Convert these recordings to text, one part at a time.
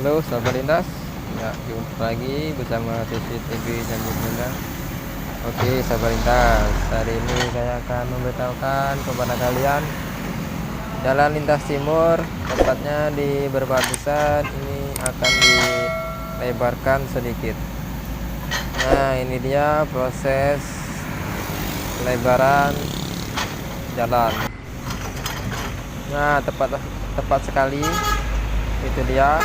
Halo sahabat lintas, ya jumpa lagi bersama CCTV Jambi Bunda. Oke sahabat lintas, hari ini saya akan memberitahukan kepada kalian jalan lintas timur, tepatnya di Berbatusan ini akan dilebarkan sedikit. Nah ini dia proses pelebaran jalan. Nah tepat sekali, itu dia.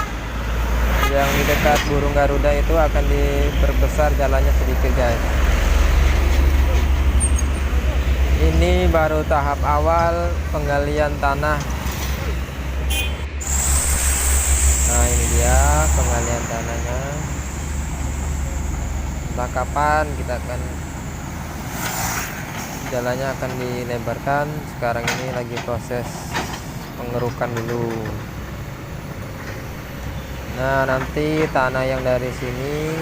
Yang di dekat burung Garuda itu akan diperbesar jalannya sedikit guys. Ini baru tahap awal penggalian tanah. Nah ini dia penggalian tanahnya. Entah kapan kita akan jalannya akan dilebarkan. Sekarang ini lagi proses pengerukan dulu. Nah nanti tanah yang dari sini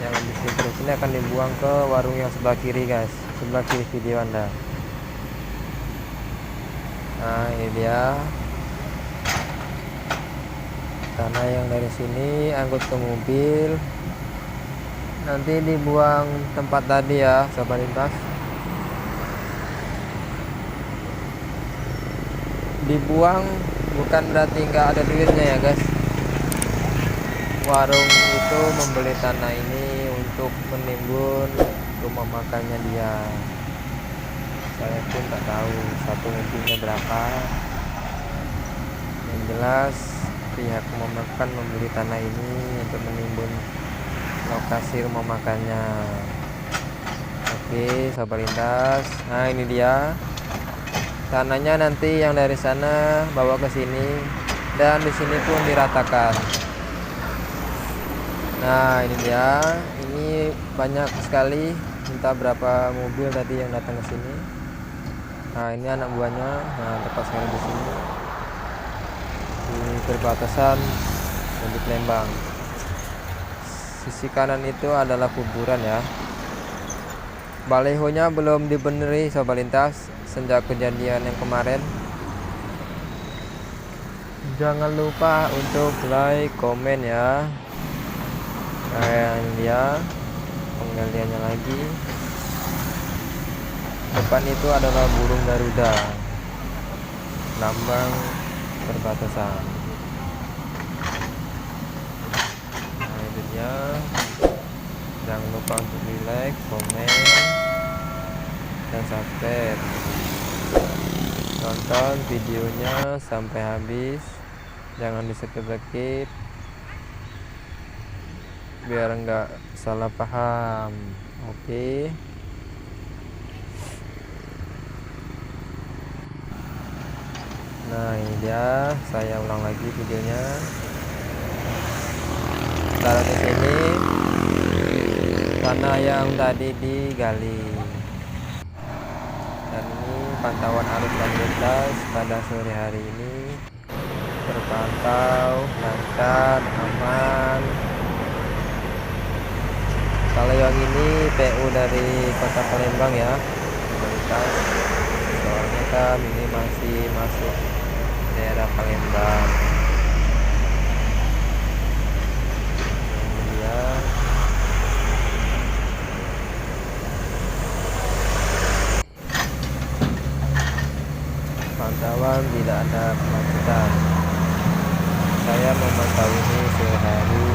yang habis dikeruk ini akan dibuang ke warung yang sebelah kiri guys, sebelah kiri video Anda. Nah ini dia tanah yang dari sini angkut ke mobil, nanti dibuang tempat tadi ya sahabat lintas. Dibuang bukan berarti nggak ada duitnya ya guys. Warung itu membeli tanah ini untuk menimbun rumah makannya dia. Saya pun tak tahu satu mobilnya berapa. Yang jelas pihak rumah makan membeli tanah ini untuk menimbun lokasi rumah makannya. Oke sahabat lintas, nah ini dia tanahnya, nanti yang dari sana bawa ke sini dan di sini pun diratakan. Nah ini dia, ini banyak sekali, entah berapa mobil tadi yang datang ke sini. Nah ini anak buahnya, nah tepat sekali di sini di perbatasan untuk Lembang. Sisi kanan itu adalah kuburan ya. Balehonya belum dibeneri sobat lintas sejak kejadian yang kemarin. Jangan lupa untuk like, komen ya. Nah ini dia penggaliannya lagi. Depan itu adalah burung Garuda, lambang perbatasan. Nah itu dia. Jangan lupa untuk di like, komen, dan subscribe. Tonton videonya sampai habis, jangan di skip biar enggak salah paham. Oke. Nah ini dia, saya ulang lagi videonya. Taruh di sini tanah yang tadi digali. Dan ini pantauan arus lalu lintas pada sore hari ini, terpantau lancar, aman. Kalau yang ini PU dari Kota Palembang ya, lintas. Soalnya kan ini masih masuk daerah Palembang. Ini dia. Pantauan tidak ada kemacetan. Saya memantau ini sehari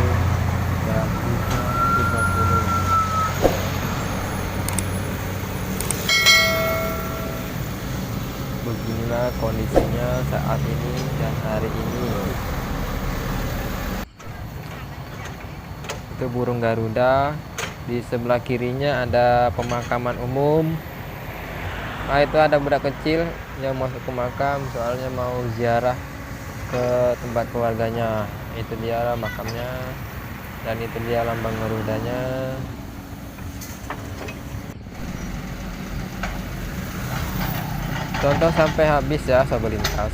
jam 3.30. Beginilah kondisinya saat ini dan hari ini. Itu burung Garuda. Di sebelah kirinya ada pemakaman umum. Nah itu ada budak kecil yang masuk ke makam, soalnya mau ziarah ke tempat keluarganya. Itu dia makamnya, dan itu dia lambang Garudanya. Tonton sampai habis ya sahabat lintas.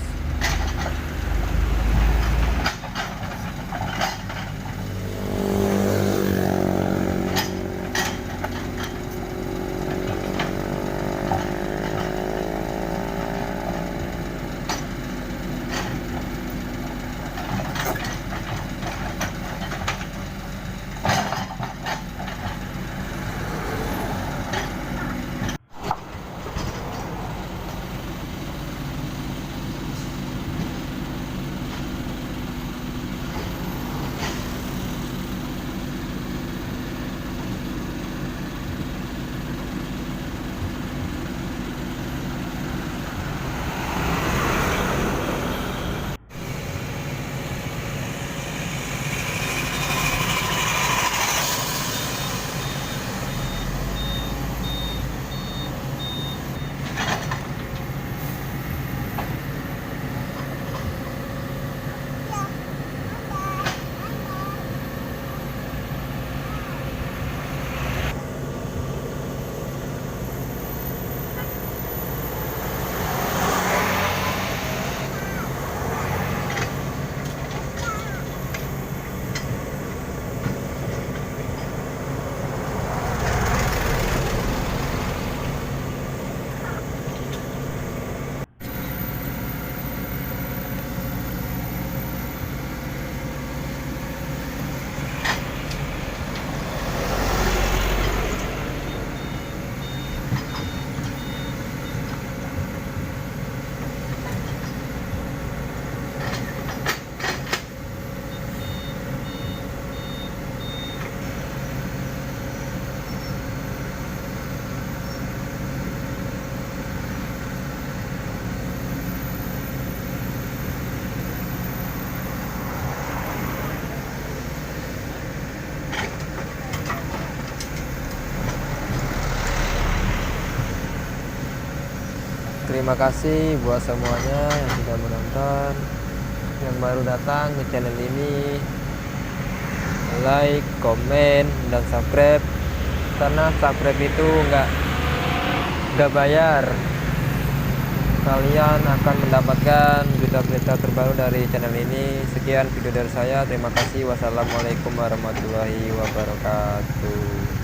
terima kasih buat semuanya yang sudah menonton, yang baru datang ke channel ini. Like, komen, dan subscribe, karena subscribe itu nggak bayar. Kalian akan mendapatkan berita-berita terbaru dari channel ini. Sekian video dari saya, terima kasih. Wassalamualaikum warahmatullahi wabarakatuh.